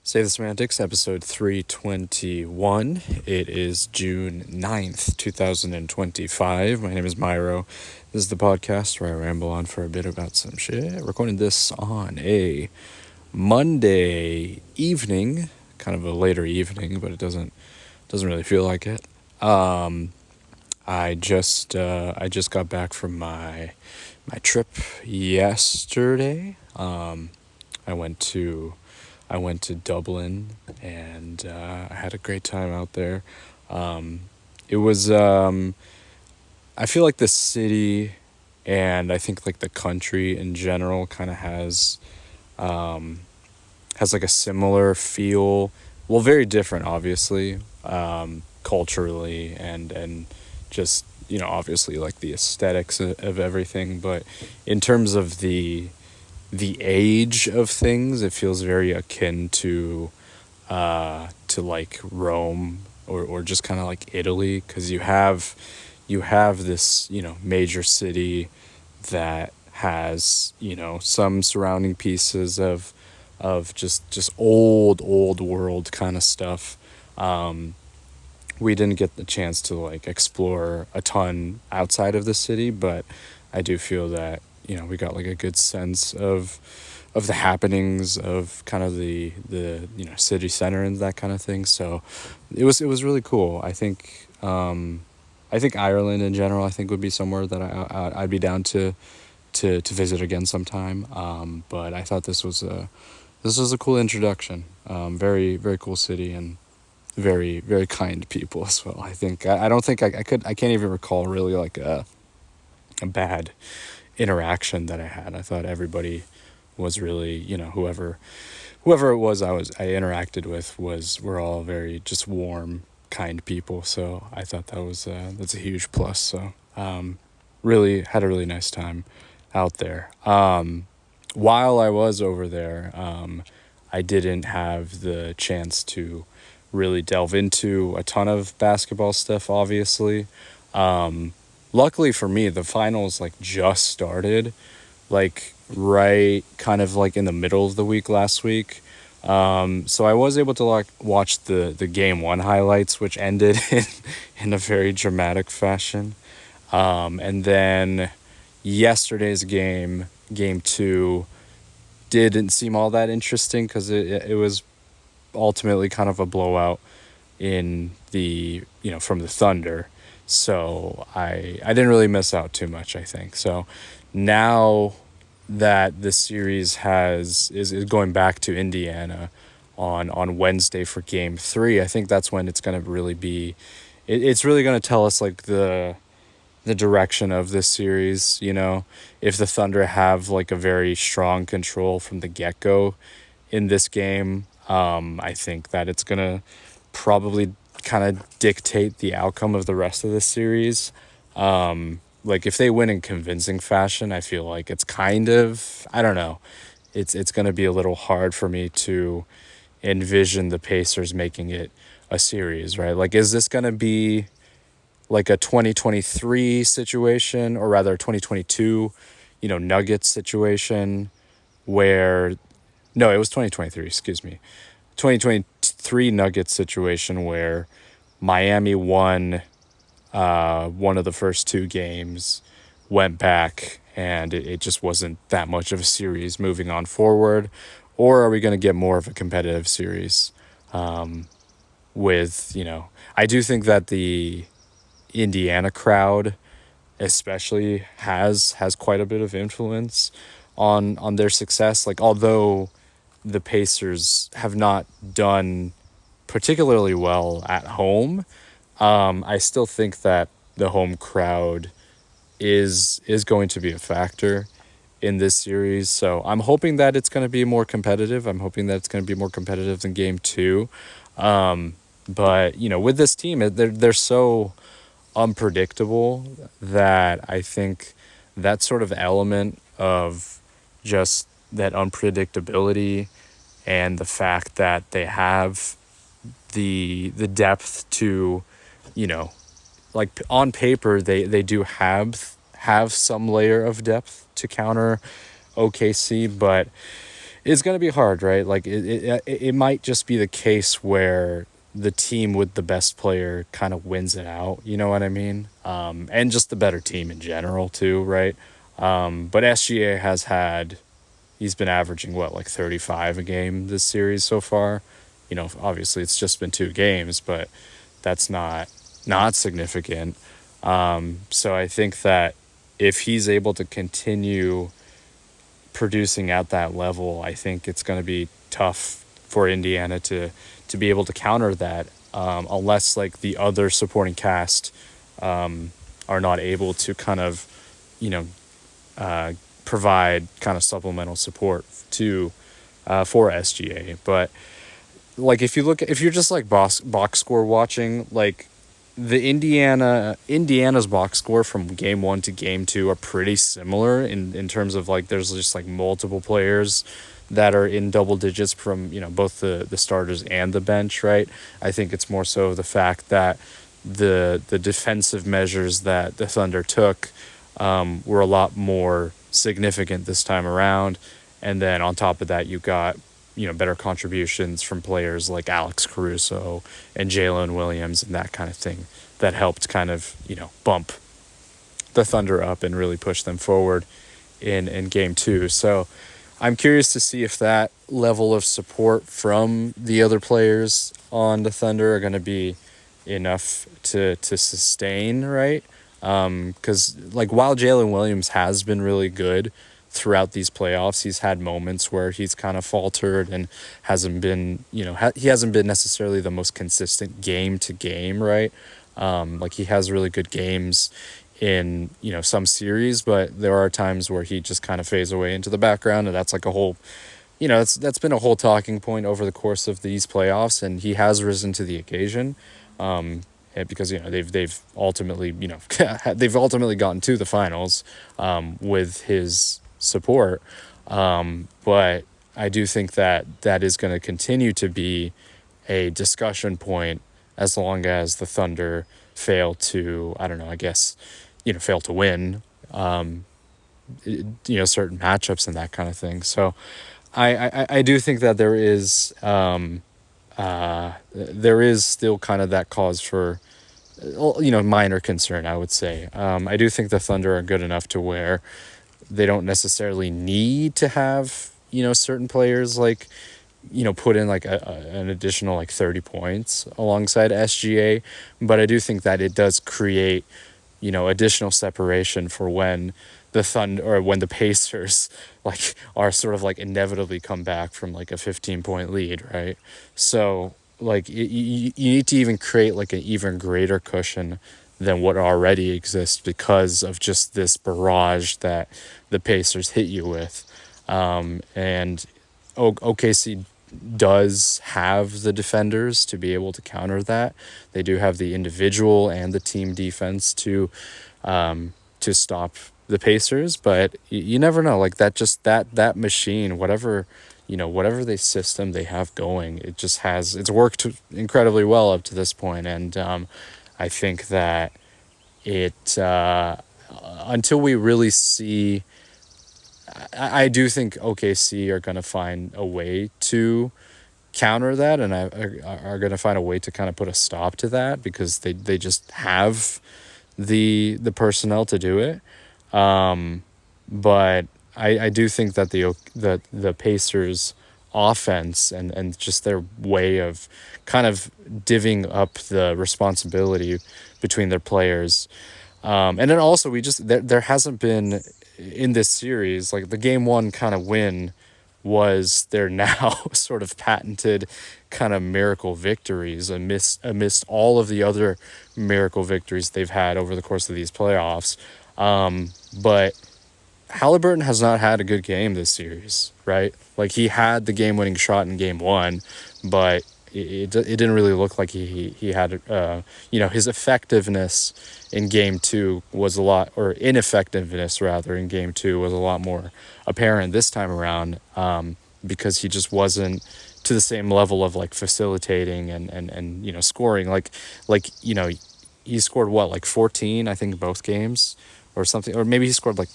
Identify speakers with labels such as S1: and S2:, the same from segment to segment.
S1: Save the Semantics, episode 321. It is June 9th, 2025. My name is Myro. This is the podcast where I ramble on for a bit about some shit. Recording this on a Monday evening, kind of a later evening, but it doesn't really feel like it. I just got back from my trip yesterday. I went to Dublin, and I had a great time out there. It was I feel like the city, and I think like the country in general kind of has like a similar feel. Well, very different, obviously, culturally, and just, obviously like the aesthetics of everything. But in terms of the age of things, it feels very akin to like Rome, or just kind of like Italy, because you have this, major city that has, some surrounding pieces of just old world kind of stuff. We didn't get the chance to like explore a ton outside of the city, but I do feel that, we got like a good sense of the happenings of kind of the city center and that kind of thing. So it was really cool. I think Ireland in general, I think, would be somewhere that I'd be down to visit again sometime. But I thought this was a cool introduction. Very very cool city, and very very kind people as well. I don't think I can't even recall really like a bad interaction that I had. I thought everybody was really, whoever it was I interacted with were all very just warm, kind people. So I thought that's a huge plus. So really had a really nice time out there. While I was over there, I didn't have the chance to really delve into a ton of basketball stuff, obviously. Luckily for me, the finals like just started, like right kind of like in the middle of the week last week. So I was able to like watch the game one highlights, which ended in a very dramatic fashion. And then yesterday's game two, didn't seem all that interesting because it was ultimately kind of a blowout in from the Thunder. So I didn't really miss out too much, I think. So now that the series is going back to Indiana on Wednesday for game three, I think that's when it's going to really be it's really going to tell us like the direction of this series. If the Thunder have like a very strong control from the get-go in this game, I think that it's going to probably kind of dictate the outcome of the rest of the series. Like if they win in convincing fashion, I feel like it's kind of, I don't know, it's going to be a little hard for me to envision the Pacers making it a series, right? Like, is this going to be like a 2023 situation, or rather 2022, Nuggets situation where, no, it was 2023, excuse me. 2023 Nuggets situation where Miami won one of the first two games, went back, and it just wasn't that much of a series moving on forward? Or are we going to get more of a competitive series with, I do think that the Indiana crowd especially has quite a bit of influence on their success. Like, although the Pacers have not done particularly well at home, I still think that the home crowd is going to be a factor in this series. So I'm hoping that it's going to be more competitive. I'm hoping that it's going to be more competitive than game two. But with this team, they're so unpredictable that I think that sort of element of just that unpredictability, and the fact that they have the depth to, like on paper they do have some layer of depth to counter OKC, but It's going to be hard, right? Like it might just be the case where the team with the best player kind of wins it out. You know what I mean? And just the better team in general too, right? But SGA has had he's been averaging what like 35 a game this series so far. You know, obviously it's just been 2 games, but that's not significant. So I think that if he's able to continue producing at that level, I think it's going to be tough for Indiana to be able to counter that, unless like the other supporting cast are not able to kind of, you know, provide kind of supplemental support to for SGA. But like if you're just like box score watching, like the Indiana's box score from game 1 to game 2 are pretty similar in terms of like there's just like multiple players that are in double digits from, you know, both the starters and the bench, right? I think it's more so the fact that the defensive measures that the Thunder took were a lot more significant this time around. And then on top of that, you got, you know, better contributions from players like Alex Caruso and Jalen Williams and that kind of thing that helped kind of, you know, bump the Thunder up and really push them forward in game 2. So I'm curious to see if that level of support from the other players on the Thunder are going to be enough to sustain, right? Because like while Jalen Williams has been really good throughout these playoffs, he's had moments where he's kind of faltered and hasn't been, you know, he hasn't been necessarily the most consistent game to game, right? Like he has really good games in, you know, some series, but there are times where he just kind of fades away into the background, and that's like a whole, you know, that's been a whole talking point over the course of these playoffs, and he has risen to the occasion. Because, you know, they've ultimately, you know, they've ultimately gotten to the finals with his support. But I do think that that is going to continue to be a discussion point as long as the Thunder fail to, I don't know, I guess, you know, fail to win, you know, certain matchups and that kind of thing. So I do think that there is still kind of that cause for, you know, minor concern, I would say. I do think the Thunder are good enough to where they don't necessarily need to have, you know, certain players like, you know, put in like an additional like 30 points alongside SGA. But I do think that it does create, you know, additional separation for when the Thunder or when the Pacers like are sort of like inevitably come back from like a 15-point lead, right? So like you need to even create like an even greater cushion than what already exists because of just this barrage that the Pacers hit you with. And OKC does have the defenders to be able to counter that. They do have the individual and the team defense to stop the Pacers, but you never know. Like that machine, whatever, you know, whatever the system they have going, it's worked incredibly well up to this point. And I think that it until we really see, I do think OKC are going to find a way to counter that, and are going to find a way to kind of put a stop to that because they just have the personnel to do it. But I do think that the Pacers offense and just their way of kind of divvying up the responsibility between their players. And then also there hasn't been in this series, like the game 1 kind of win was their now sort of patented kind of miracle victories amidst all of the other miracle victories they've had over the course of these playoffs. But Halliburton has not had a good game this series, right? Like he had the game-winning shot in game 1, but it didn't really look like he had, you know, his effectiveness in game 2 was a lot, or ineffectiveness rather, in game 2 was a lot more apparent this time around, because he just wasn't to the same level of like facilitating and you know, scoring. Like, you know, he scored what, like 14, I think, both games, or something, or maybe he scored like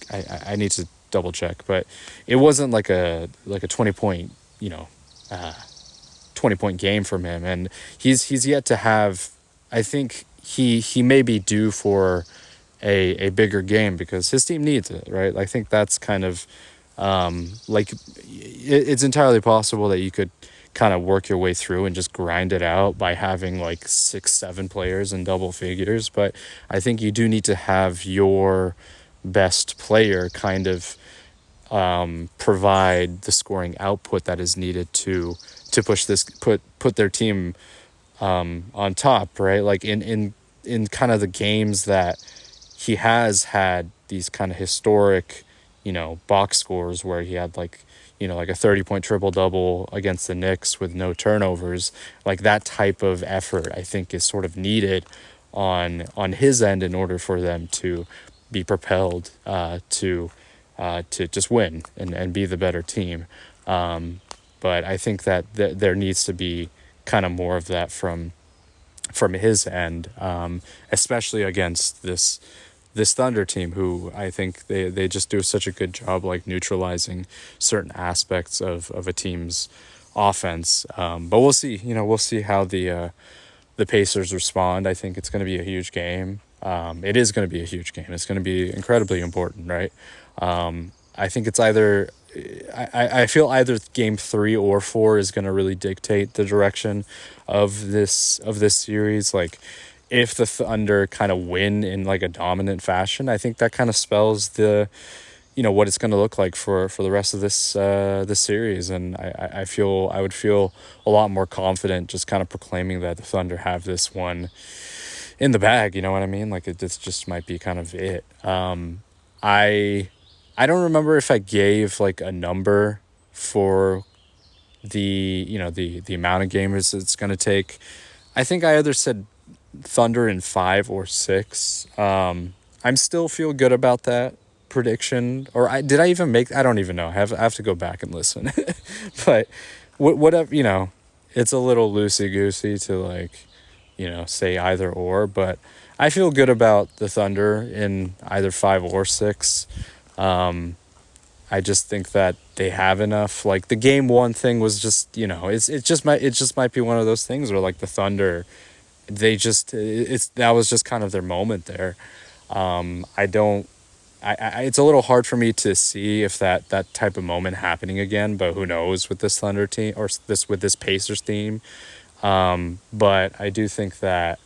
S1: I need to double check, but it wasn't like a 20 point, you know, uh, 20 point game from him, and he's yet to have. I think he may be due for a bigger game because his team needs it, right? I think that's kind of like it's entirely possible that you could kind of work your way through and just grind it out by having like 6 7 players in double figures, but I think you do need to have your best player kind of provide the scoring output that is needed to push this put their team on top, right? Like in kind of the games that he has had these kind of historic, box scores where he had like, like a 30 point triple double against the Knicks with no turnovers. Like that type of effort, I think, is sort of needed on his end in order for them to be propelled to just win and be the better team. But I think that there needs to be kind of more of that from his end, especially against this Thunder team, who I think they just do such a good job like neutralizing certain aspects of a team's offense. But we'll see. We'll see how the Pacers respond. I think it's going to be a huge game. It is going to be a huge game. It's going to be incredibly important, right? I think it's either. I feel either game 3 or 4 is going to really dictate the direction of this series. Like, if the Thunder kind of win in like a dominant fashion, I think that kind of spells what it's going to look like for the rest of this series. And I would feel a lot more confident just kind of proclaiming that the Thunder have this one in the bag. You know what I mean? Like, this just might be kind of it. I don't remember if I gave like a number for the amount of gamers it's going to take. I think I either said Thunder in 5 or 6. I'm still feel good about that prediction. Or did I even make? I don't even know. I have to go back and listen. But whatever, it's a little loosey goosey to like, say either or. But I feel good about the Thunder in either 5 or 6. I just think that they have enough. Like the game 1 thing was just, it just might be one of those things where like the Thunder, that was just kind of their moment there. I don't. It's a little hard for me to see if that type of moment happening again, but who knows with this Thunder team or with this Pacers team. But I do think that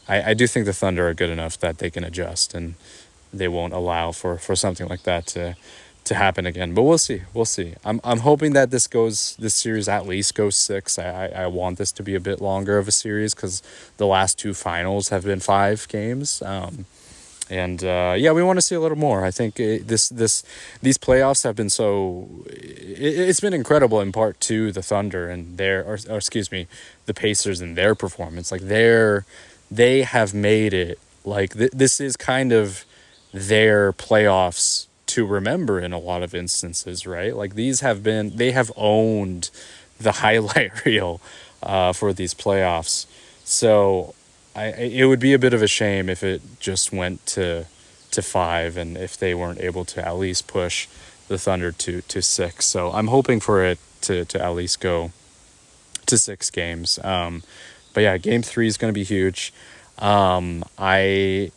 S1: I do think the Thunder are good enough that they can adjust and they won't allow for something like that to happen again. But we'll see. We'll see. I'm hoping that this series at least goes 6. I want this to be a bit longer of a series because the last 2 finals have been 5 games. We want to see a little more. I think these playoffs have been it's been incredible in part to the Thunder and or excuse me, the Pacers and their performance. Like they have made it like this is kind of their playoffs to remember in a lot of instances, right? Like they have owned the highlight reel for these playoffs. So it would be a bit of a shame if it just went to 5 and if they weren't able to at least push the Thunder to 6. So I'm hoping for it to at least go to 6 games. But yeah, game 3 is going to be huge. I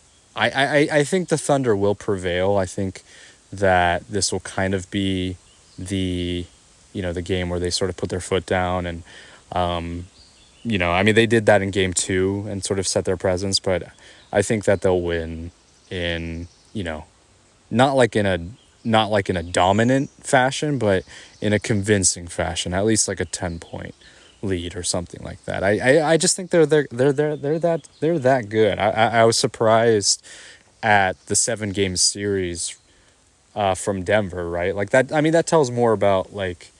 S1: think the Thunder will prevail. I think that this will kind of be the game where they sort of put their foot down and, they did that in game 2 and sort of set their presence, but I think that they'll win in, not like in a dominant fashion, but in a convincing fashion, at least like a 10-point lead or something like that. I just think they're that good. I was surprised at the 7-game series from Denver, right? Like that. I mean, that tells more about like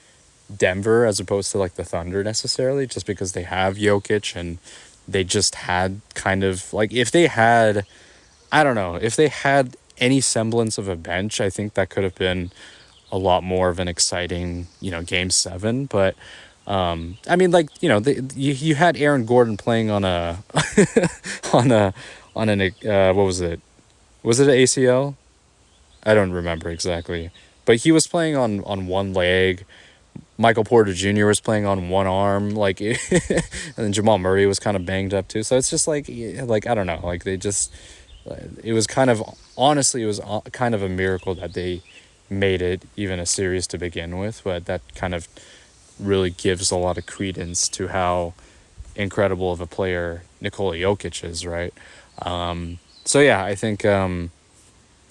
S1: Denver as opposed to like the Thunder necessarily, just because they have Jokic and they just had kind of like if they had any semblance of a bench, I think that could have been a lot more of an exciting game 7. But I mean, like you had Aaron Gordon playing on a on an what was it, Was it an ACL? I don't remember exactly. But he was playing on one leg. Michael Porter Jr. was playing on one arm, like, and then Jamal Murray was kind of banged up too. So it's just like, I don't know, like they just, it was kind of, honestly, it was kind of a miracle that they made it even a series to begin with. But that kind of really gives a lot of credence to how incredible of a player Nikola Jokic is, right? So yeah, I think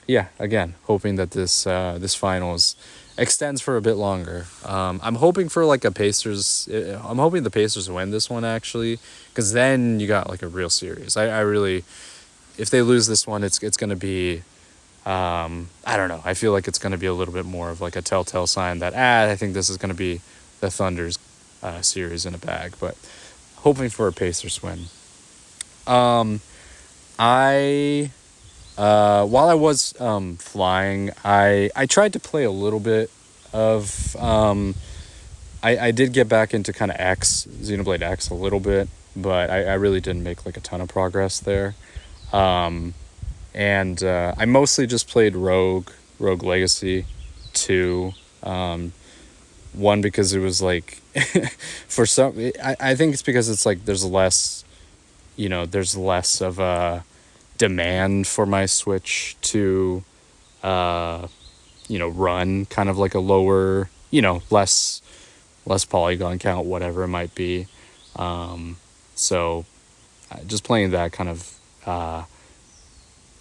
S1: yeah, again, hoping that this finals extends for a bit longer. I'm hoping for like a Pacers. I'm hoping the Pacers win this one actually, because then you got like a real series. I really, if they lose this one, it's gonna be. I don't know. I feel like it's gonna be a little bit more of like a telltale sign that I think this is gonna be the Thunder's series in a bag. But hoping for a Pacers win. I while I was flying, I tried to play a little bit of I did get back into kind of Xenoblade X a little bit, but I really didn't make like a ton of progress there. And I mostly just played Rogue Legacy 2. One because it was like for some I think it's because it's like there's less of a demand for my Switch to run kind of like a lower, less polygon count, whatever it might be. So just playing that kind of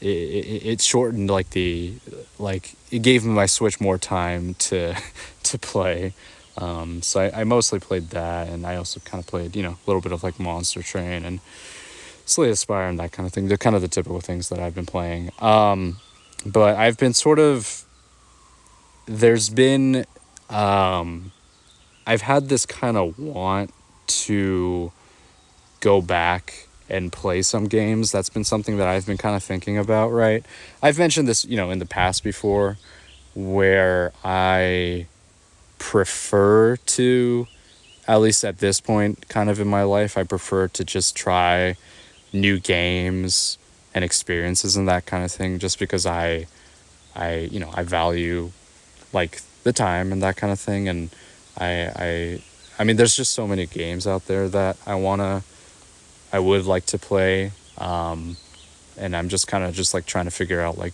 S1: it shortened like it gave my Switch more time to to play. So I mostly played that, and I also kind of played a little bit of like Monster Train and Slay the Spire and that kind of thing. They're kind of the typical things that I've been playing. But I've been sort of there's been I've had this kind of want to go back and play some games. That's been something that I've been kind of thinking about, right? I've mentioned this, in the past before, where I prefer to, at least at this point kind of in my life, I prefer to just try new games and experiences and that kind of thing, just because I value like the time and that kind of thing. And I mean, there's just so many games out there that I would like to play. And I'm just kind of just like trying to figure out like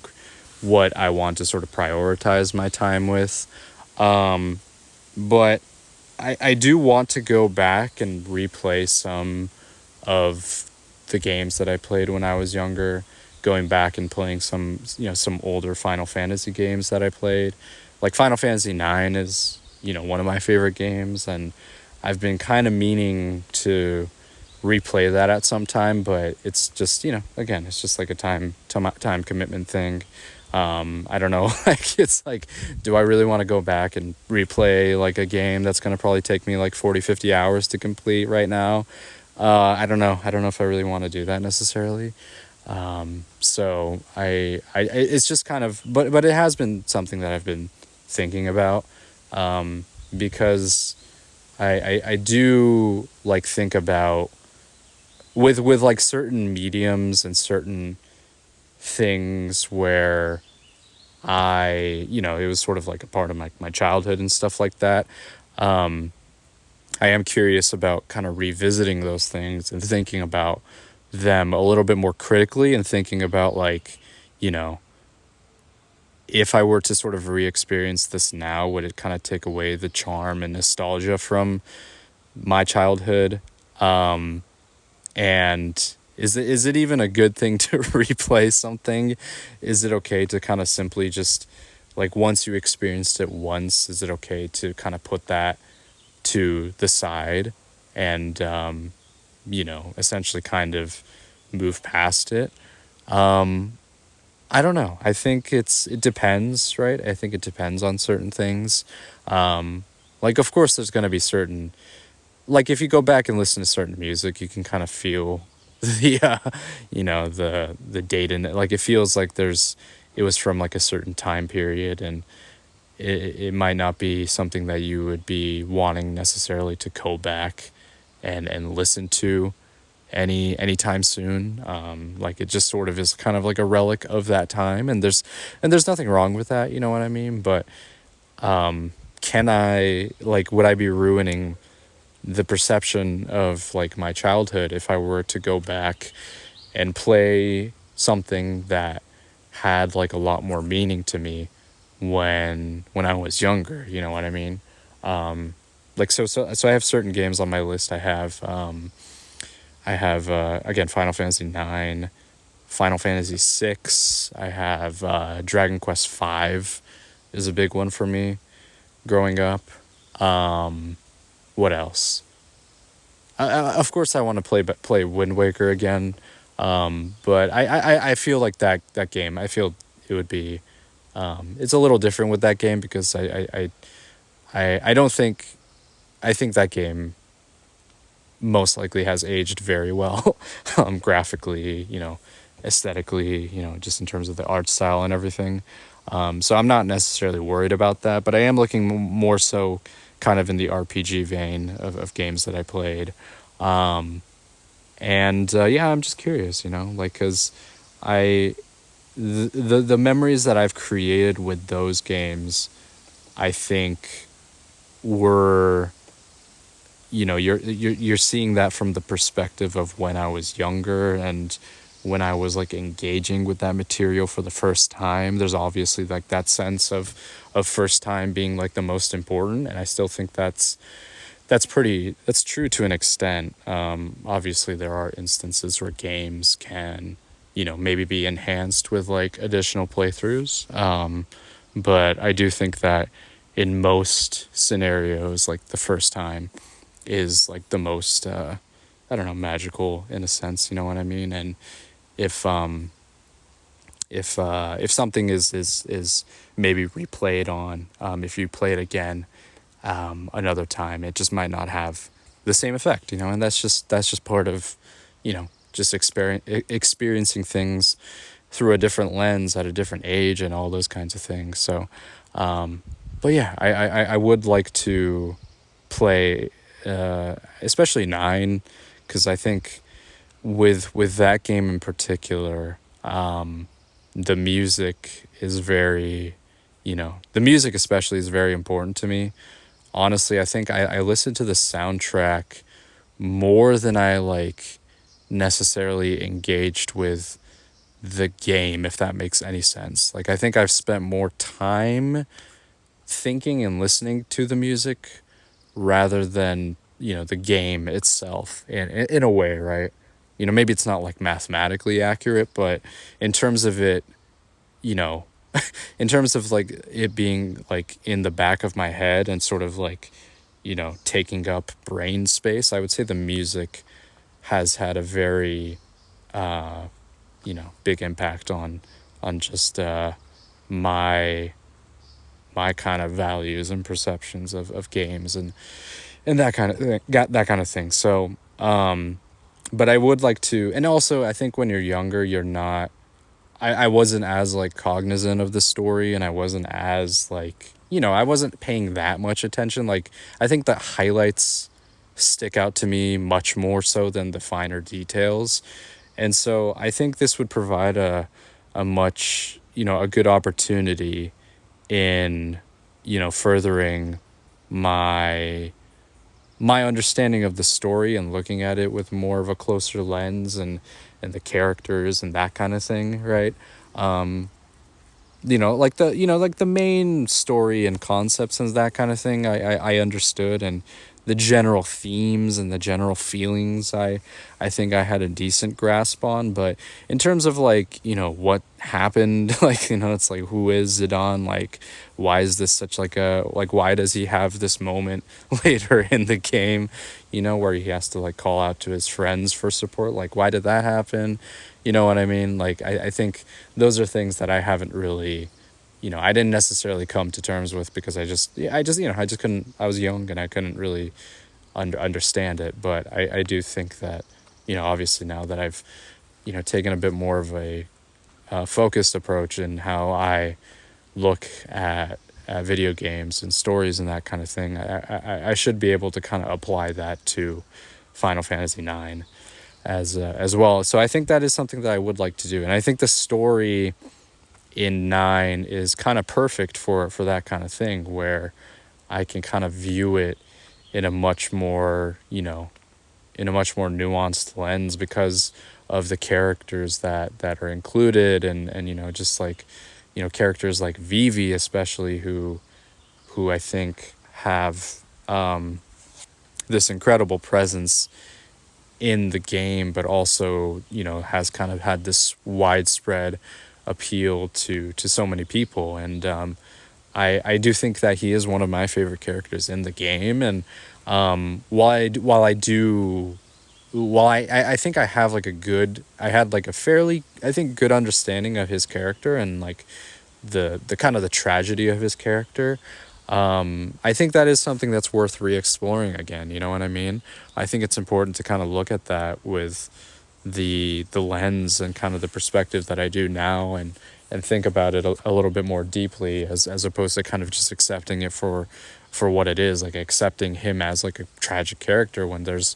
S1: what I want to sort of prioritize my time with. But I do want to go back and replay some of the games that I played when I was younger, going back and playing some older Final Fantasy games that I played. Like Final Fantasy 9 is, one of my favorite games, and I've been kind of meaning to replay that at some time, but it's just, again, it's just like a time commitment thing. I don't know, like it's like, do I really want to go back and replay like a game that's going to probably take me like 40-50 hours to complete right now? I don't know if I really want to do that necessarily. So it's just kind of, but it has been something that I've been thinking about, because I do like think about with like certain mediums and certain things where it was sort of like a part of my childhood and stuff like that. I am curious about kind of revisiting those things and thinking about them a little bit more critically, and thinking about like, if I were to sort of re-experience this now, would it kind of take away the charm and nostalgia from my childhood? And is it even a good thing to replay something? Is it okay to kind of simply just like, once you experienced it once, is it okay to kind of put that to the side and essentially kind of move past it? I don't know. I think it depends, right? I think it depends on certain things. Like, of course, there's going to be certain, like, if you go back and listen to certain music, you can kind of feel the the date in it. Like, it feels like it was from like a certain time period, and it might not be something that you would be wanting necessarily to go back and listen to anytime soon. Like it just sort of is kind of like a relic of that time, and there's nothing wrong with that, you know what I mean? But can I, like, would I be ruining the perception of like my childhood if I were to go back and play something that had like a lot more meaning to me when I was younger, you know what I mean? Like so I have certain games on my list. I have again Final Fantasy 9, Final Fantasy 6. I have Dragon Quest 5 is a big one for me growing up. What else? Of course, I want to play Wind Waker again, but I feel like that game. I feel it would be. It's a little different with that game because I don't think I think that game most likely has aged very well, graphically, aesthetically, just in terms of the art style and everything. So I'm not necessarily worried about that, but I am looking more so kind of in the RPG vein of games that I played. And yeah, I'm just curious, like, because I, the memories that I've created with those games, I think were, you're seeing that from the perspective of when I was younger and when I was like engaging with that material for the first time. There's obviously like that sense of first time being like the most important, and I still think that's true to an extent. Obviously there are instances where games can, maybe be enhanced with like additional playthroughs. But I do think that in most scenarios, like the first time is like the most I don't know, magical in a sense, you know what I mean? And if if something is maybe replayed on, if you play it again another time, it just might not have the same effect, and that's just part of, just experiencing things through a different lens at a different age and all those kinds of things. So but yeah, I would like to play especially 9, because I think with that game in particular, the music is very, the music especially is very important to me. Honestly, I think I listen to the soundtrack more than I like necessarily engaged with the game, if that makes any sense. Like, I think I've spent more time thinking and listening to the music rather than, the game itself, in a way, right? Maybe it's not like mathematically accurate, but in terms of it, you know in terms of like it being like in the back of my head and sort of like, taking up brain space, I would say the music has had a very big impact on just my my kind of values and perceptions of games and that kind of thing, that kind of thing. So but I would like to, and also I think when you're younger, you're not, I wasn't as like cognizant of the story, and I wasn't as like, I wasn't paying that much attention. Like, I think the highlights stick out to me much more so than the finer details. And so I think this would provide a much, a good opportunity in, furthering my my understanding of the story and looking at it with more of a closer lens, and the characters and that kind of thing, right? Like the main story and concepts and that kind of thing, I understood, and the general themes and the general feelings, I think I had a decent grasp on. But in terms of like, what happened, like, it's like, who is Zidane? Like, why is this such like a, like, why does he have this moment later in the game, where he has to like call out to his friends for support? Like, why did that happen? You know what I mean? Like, I think those are things that I haven't really, I didn't necessarily come to terms with, because I just couldn't, I was young and I couldn't really understand it. But I do think that, obviously now that I've, taken a bit more of a focused approach in how I look at video games and stories and that kind of thing, I should be able to kind of apply that to Final Fantasy 9. as well. So I think that is something that I would like to do, and I think the story in 9 is kind of perfect for that kind of thing, where I can kind of view it in a much more, in a much more nuanced lens because of the characters that are included, and just like, characters like Vivi especially, who I think have this incredible presence in the game, but also, has kind of had this widespread appeal to so many people. And I do think that he is one of my favorite characters in the game. And while I think I have like I had like a fairly, I think, good understanding of his character, and like the kind of the tragedy of his character. I think that is something that's worth re-exploring again. You know what I mean? I think it's important to kind of look at that with the lens and kind of the perspective that I do now, and think about it a little bit more deeply, as opposed to kind of just accepting it for what it is, like accepting him as like a tragic character when there's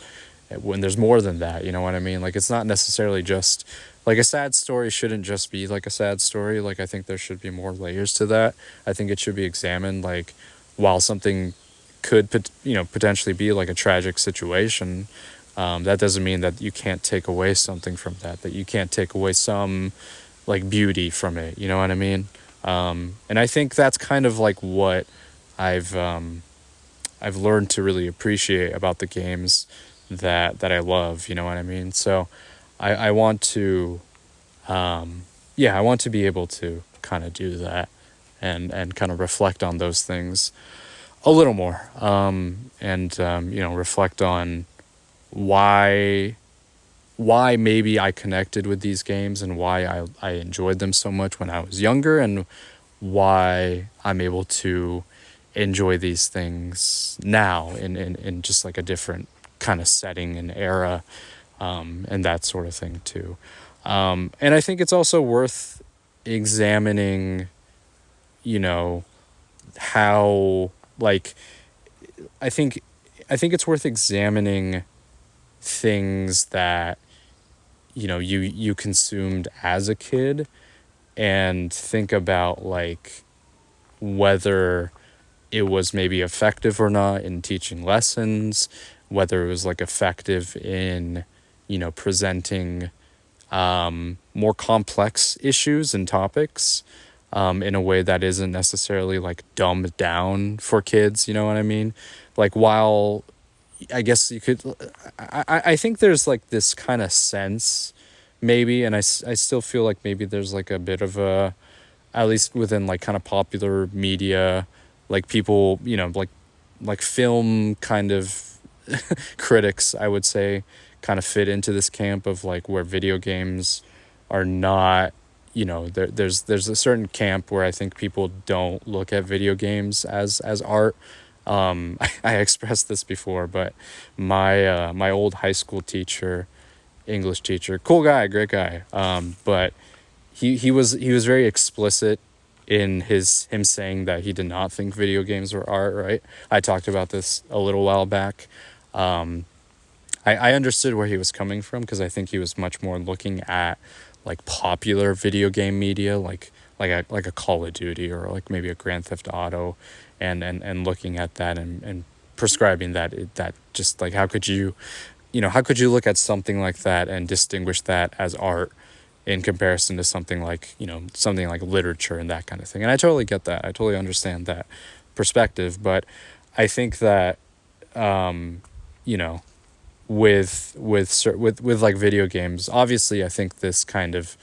S1: more than that. You know what I mean? Like, it's not necessarily just like a sad story shouldn't just be like a sad story. Like, I think there should be more layers to that. I think it should be examined, like, while something could potentially be like a tragic situation, that doesn't mean that you can't take away something from that you can't take away some like beauty from it. You know what I mean? And I think that's kind of like what I've I've learned to really appreciate about the games that I love. You know what I mean? So I want to, yeah, I want to be able to kind of do that, and kind of reflect on those things a little more, and reflect on why maybe I connected with these games, and why I enjoyed them so much when I was younger, and why I'm able to enjoy these things now in just like a different kind of setting and era, and that sort of thing too. And I think it's also worth examining, you know, how, like, I think it's worth examining things that, you consumed as a kid, and think about like whether it was maybe effective or not in teaching lessons, whether it was like effective in, presenting more complex issues and topics, in a way that isn't necessarily like dumbed down for kids. You know what I mean? Like, while I guess you could, I think there's like this kind of sense, maybe, and I still feel like maybe there's like a bit of a, at least within like kind of popular media, like people, like film kind of critics, I would say, kind of fit into this camp of like where video games are not, there's a certain camp where I think people don't look at video games as art. I expressed this before, but my old high school teacher, English teacher, cool guy, great guy, but he was very explicit in him saying that he did not think video games were art, right? I talked about this a little while back. I understood where he was coming from, because I think he was much more looking at like popular video game media, like a Call of Duty, or like maybe a Grand Theft Auto, and looking at that, and prescribing that just like, how could you look at something like that and distinguish that as art in comparison to something like, something like literature and that kind of thing. And I totally get that. I totally understand that perspective. But I think that, you know, with like video games, obviously, I think this kind of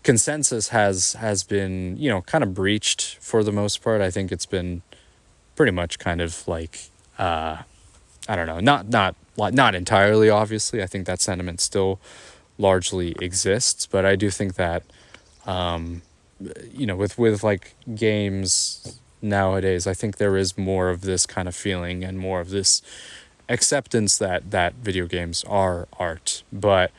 S1: consensus has been, kind of breached for the most part. I think it's been pretty much kind of like, I don't know, not entirely, obviously. I think that sentiment still largely exists, but I do think that, with like games nowadays, I think there is more of this kind of feeling and more of this acceptance that video games are art. But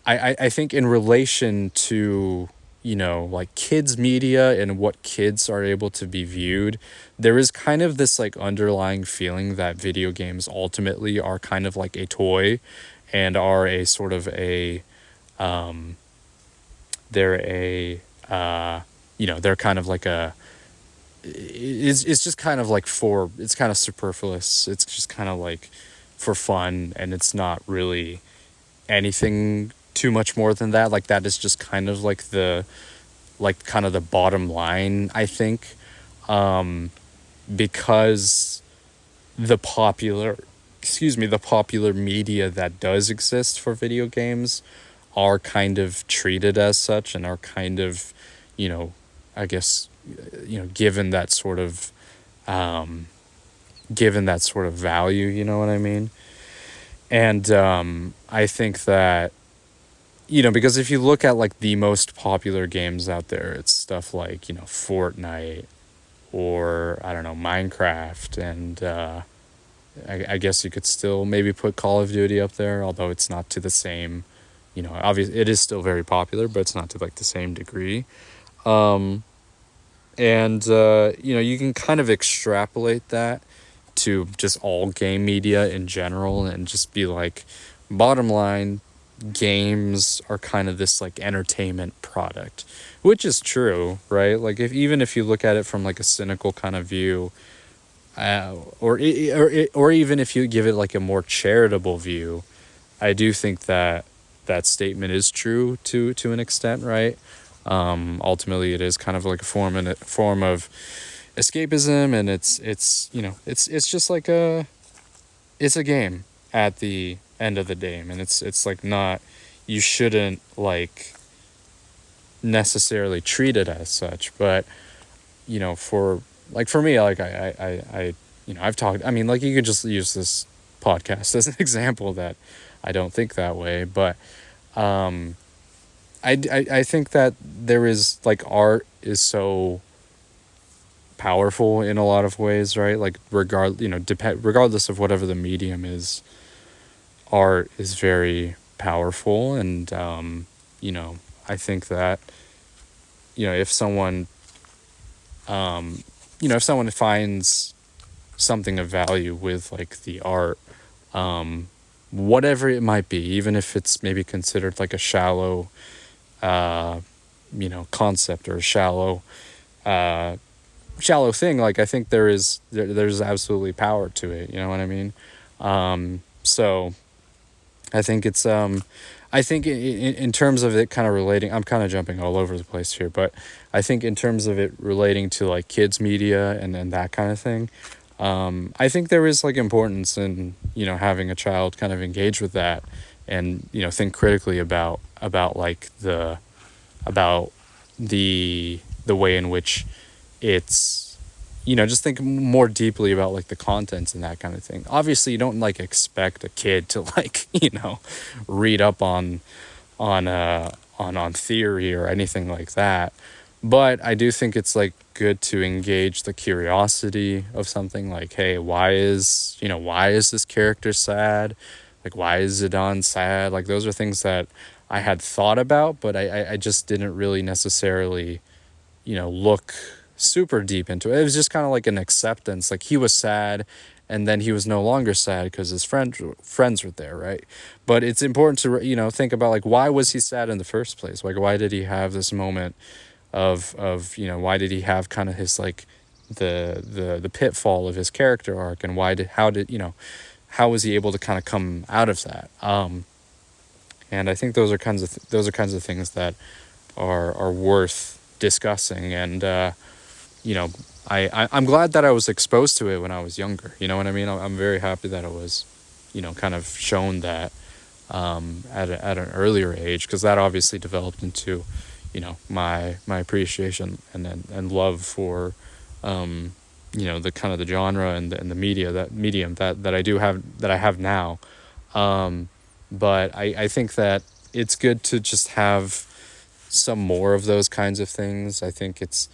S1: I think in relation to, like kids media and what kids are able to be viewed, there is kind of this like underlying feeling that video games ultimately are kind of like a toy and are a sort of a they're a they're kind of like a it's just kind of like it's kind of superfluous. It's just kind of like for fun, and it's not really anything too much more than that. Like that is just kind of like kind of the bottom line, I think, because the popular the popular media that does exist for video games are kind of treated as such and are kind of, you know, I guess, given that sort of value, you know what I mean? And I think that, because if you look at like the most popular games out there, it's stuff like, Fortnite or I don't know, Minecraft, and I guess you could still maybe put Call of Duty up there, although it's not to the same, obviously it is still very popular, but it's not to like the same degree. And you can kind of extrapolate that to just all game media in general and just be like, bottom line, games are kind of this like entertainment product, which is true, right? Like even if you look at it from like a cynical kind of view, or even if you give it like a more charitable view, I do think that that statement is true to an extent, right? Ultimately, it is kind of like a form of escapism, and it's just like it's a game at the end of the day, and it's like not, you shouldn't like necessarily treat it as such, but for me, like I I've talked, I mean, like you could just use this podcast as an example that I don't think that way, but I think that there is like art is so powerful in a lot of ways, right? Like regardless of whatever the medium is, art is very powerful, and I think that if someone if someone finds something of value with like the art, whatever it might be, even if it's maybe considered like a shallow concept or a shallow thing, like I think there's absolutely power to it, you know what I mean? So I think it's I think in terms of it kind of relating, I'm kind of jumping all over the place here, but I think in terms of it relating to like kids media and that kind of thing, I think there is like importance in having a child kind of engage with that, and think critically about like about the way in which it's, just think more deeply about like the contents and that kind of thing. Obviously you don't like expect a kid to like read up on theory or anything like that, but I do think it's like good to engage the curiosity of something, like, hey, why is this character sad? Like, why is Zidane sad? Like, those are things that I had thought about, but I just didn't really necessarily look super deep into it. It was just kind of like an acceptance, like he was sad and then he was no longer sad because his friends were there, right? But it's important to think about like, why was he sad in the first place? Like, why did he have this moment of why did he have kind of his like the pitfall of his character arc, and how was he able to kind of come out of that? And I think those are kinds of things that are worth discussing. And I'm glad that I was exposed to it when I was younger. You know what I mean? I'm very happy that it was kind of shown that at an earlier age, because that obviously developed into my appreciation and love for the kind of the genre and the media, that medium that I have now. But I think that it's good to just have some more of those kinds of things. I think it's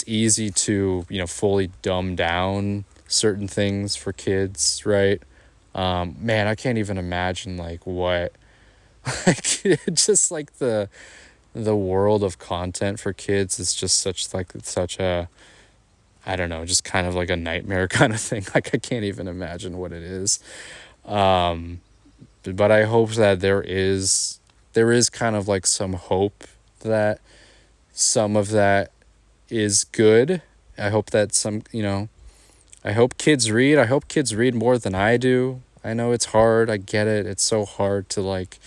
S1: easy to fully dumb down certain things for kids, right? Man, I can't even imagine like what like just like the the world of content for kids is just such a, I don't know, just kind of like a nightmare kind of thing. Like I can't even imagine what it is. Um, but I hope that there is kind of like some hope that some of that is good. I hope that I hope kids read. I hope kids read more than I do. I know it's hard. I get it. It's so hard to like,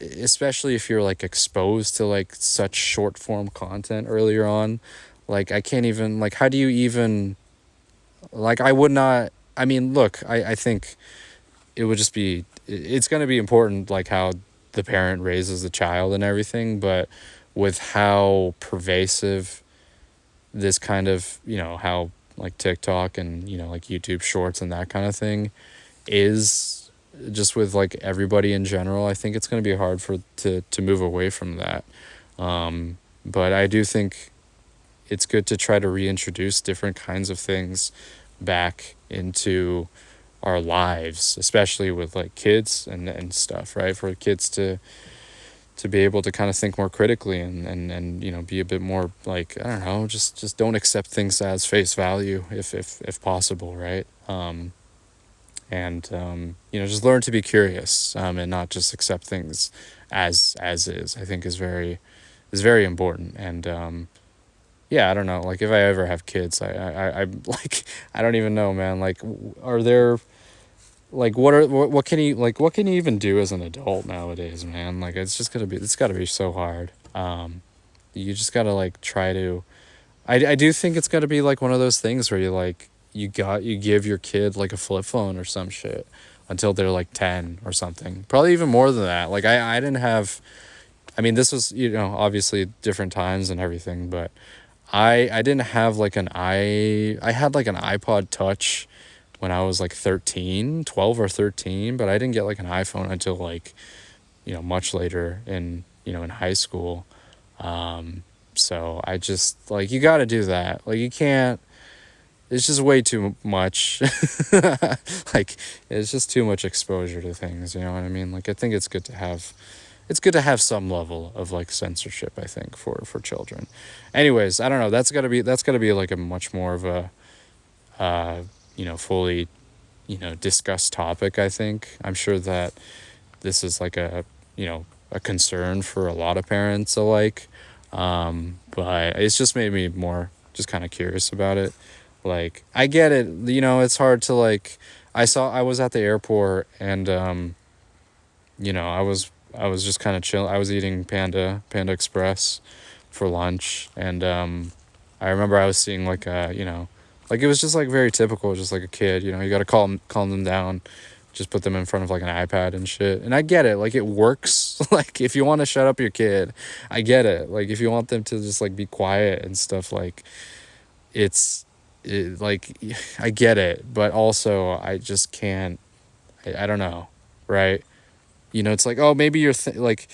S1: especially if you're like exposed to like such short form content earlier on. Like I can't even, like, how do you even, like, I would not, I mean, look, I think it would just be, it's going to be important like how the parent raises the child and everything, but with how pervasive this kind of, how like TikTok and, like YouTube shorts and that kind of thing is, just with like everybody in general, I think it's going to be hard to move away from that. But I do think it's good to try to reintroduce different kinds of things back into our lives, especially with like kids and stuff, right? For kids to be able to kind of think more critically and be a bit more like, I don't know, just don't accept things as face value if possible, right? Just learn to be curious, and not just accept things as is. I think is very important. And yeah, I don't know, like if I ever have kids, I like, I don't even know, man. Like, are there, like, what can you, like, what can you even do as an adult nowadays, man? Like it's gotta be so hard. You just gotta like try to, I do think it's gotta be like one of those things where you give your kid like a flip phone or some shit until they're like 10 or something, probably even more than that. Like I didn't have, I mean, this was, obviously different times and everything, but I didn't have like I had like an iPod touch when I was like 13, 12 or 13, but I didn't get like an iPhone until like, much later in high school. So I just, like, you got to do that. Like, you can't, it's just way too much. Like, it's just too much exposure to things, you know what I mean? Like, I think it's good to have some level of like censorship, I think, for children. Anyways, I don't know, that's got to be like a much more of a fully discussed topic, I think. I'm sure that this is like a concern for a lot of parents alike. But it's just made me more just kind of curious about it. Like, I get it, it's hard to like, I was at the airport and I was just kind of chill. I was eating Panda Express for lunch, and I remember I was seeing like like it was just like very typical, just like a kid. You got to calm them down, just put them in front of like an iPad and shit. And I get it, like it works. Like if you want to shut up your kid, I get it. Like if you want them to just like be quiet and stuff, like like I get it, but also I just can't. I don't know, right? It's like, oh, maybe like,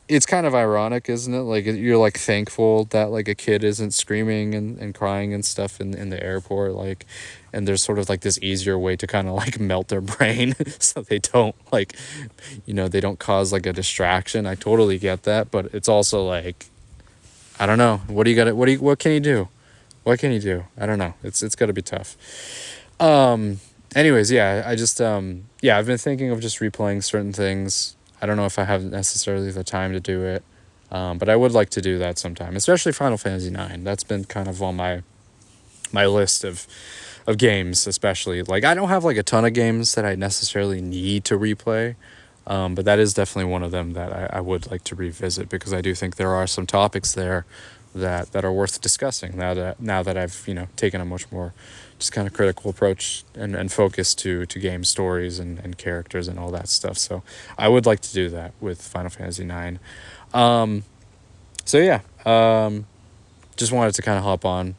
S1: it's kind of ironic, isn't it? Like you're like thankful that like a kid isn't screaming and crying and stuff in the airport, like, and there's sort of like this easier way to kind of like melt their brain so they don't like, they don't cause like a distraction. I totally get that, but it's also like, I don't know. What can you do? What can you do? I don't know. It's got to be tough. Anyways, yeah, I just yeah, I've been thinking of just replaying certain things. I don't know if I have necessarily the time to do it, but I would like to do that sometime, especially Final Fantasy IX. That's been kind of on my list of games, especially. Like, I don't have like a ton of games that I necessarily need to replay, but that is definitely one of them that I would like to revisit, because I do think there are some topics there that are worth discussing now that I've taken a much more just kind of critical approach and focus to game stories and characters and all that stuff. So I would like to do that with Final Fantasy IX. So yeah, just wanted to kind of hop on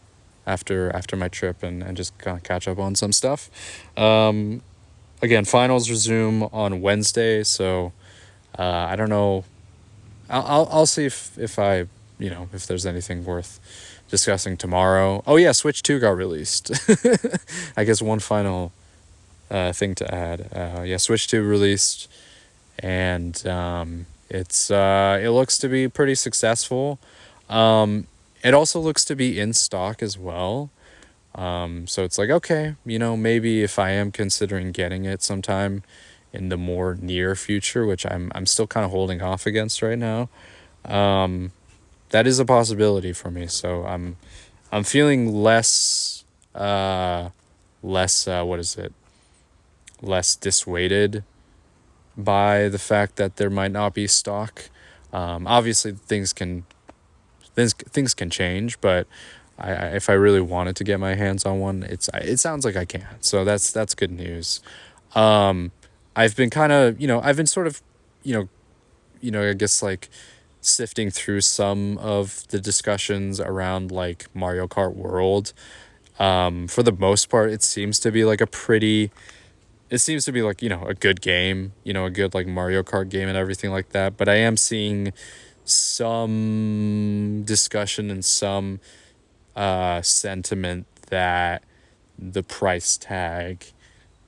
S1: after my trip and just kind of catch up on some stuff. Again, finals resume on Wednesday, so I don't know. I'll see if I if there's anything worth discussing tomorrow. Oh yeah, Switch 2 got released. I guess one final thing to add. Yeah, Switch 2 released, and It looks to be pretty successful. It also looks to be in stock as well. So it's like, okay, maybe if I am considering getting it sometime in the more near future, which I'm still kind of holding off against right now, that is a possibility for me. So I'm feeling less what is it? Less dissuaded by the fact that there might not be stock. Obviously, things can change, but if I really wanted to get my hands on one, it sounds like I can. So that's good news. I've been kind of I've been sort of you know I guess like sifting through some of the discussions around like Mario Kart World. For the most part, it seems to be like a good game, a good like Mario Kart game and everything like that. But I am seeing some discussion and some sentiment that the price tag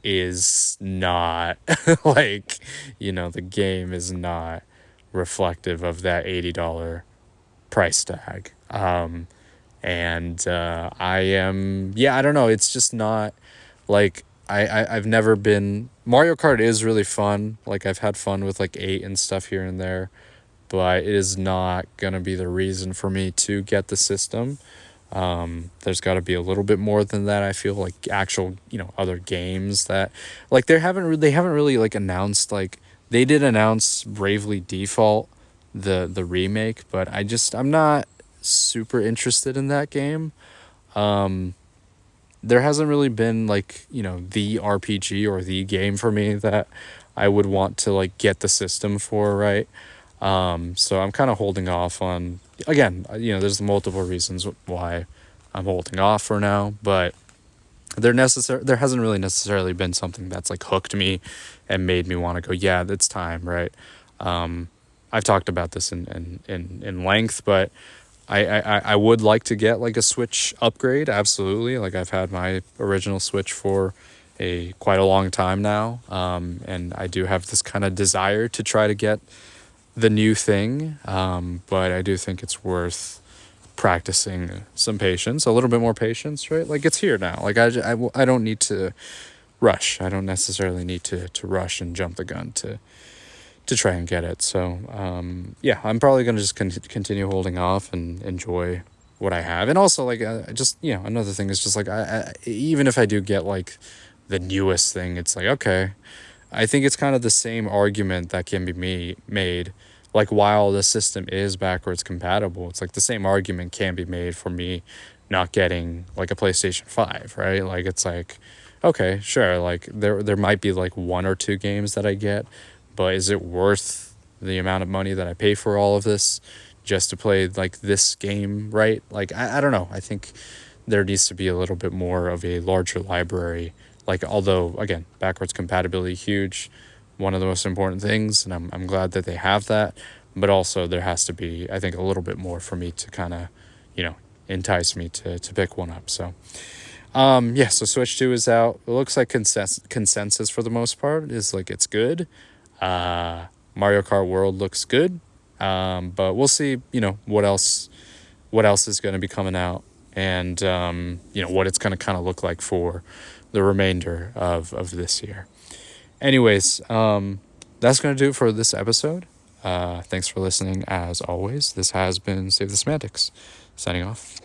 S1: is not like, the game is not reflective of that $80 price tag. And I am, yeah, I don't know. It's just not like I've never been. Mario Kart is really fun. Like I've had fun with like 8 and stuff here and there, but it is not gonna be the reason for me to get the system. There's got to be a little bit more than that. I feel like actual, other games that, like, they haven't really like announced, like they did announce Bravely Default, the remake, but I'm not super interested in that game. There hasn't really been like, the RPG or the game for me that I would want to like get the system for, right? So I'm kind of holding off on, again, there's multiple reasons why I'm holding off for now, but there hasn't really necessarily been something that's like hooked me and made me want to go, yeah, it's time, right? I've talked about this in length, but I would like to get like a Switch upgrade. Absolutely. Like I've had my original Switch for quite a long time now. And I do have this kind of desire to try to get the new thing. But I do think it's worth practicing some patience, a little bit more patience, right? Like it's here now. Like I don't need to rush. I don't necessarily need to rush and jump the gun to try and get it. So yeah, I'm probably gonna just continue holding off and enjoy what I have. And also like just another thing is just like I even if I do get like the newest thing, it's like, okay, I think it's kind of the same argument that can be made. Like while the system is backwards compatible, it's like the same argument can be made for me not getting like a PlayStation 5, right? Like it's like, okay, sure, like there might be like one or two games that I get, but is it worth the amount of money that I pay for all of this just to play like this game, right? Like I don't know. I think there needs to be a little bit more of a larger library. Like although again, backwards compatibility huge, one of the most important things, and I'm glad that they have that. But also there has to be, I think, a little bit more for me to kind of, entice me to pick one up. So yeah, so Switch 2 is out. It looks like consensus for the most part is like it's good. Mario Kart World looks good. But we'll see, what else is going to be coming out, and what it's going to kind of look like for the remainder of this year. Anyways, that's going to do it for this episode. Thanks for listening as always. This has been Save the Semantics, signing off.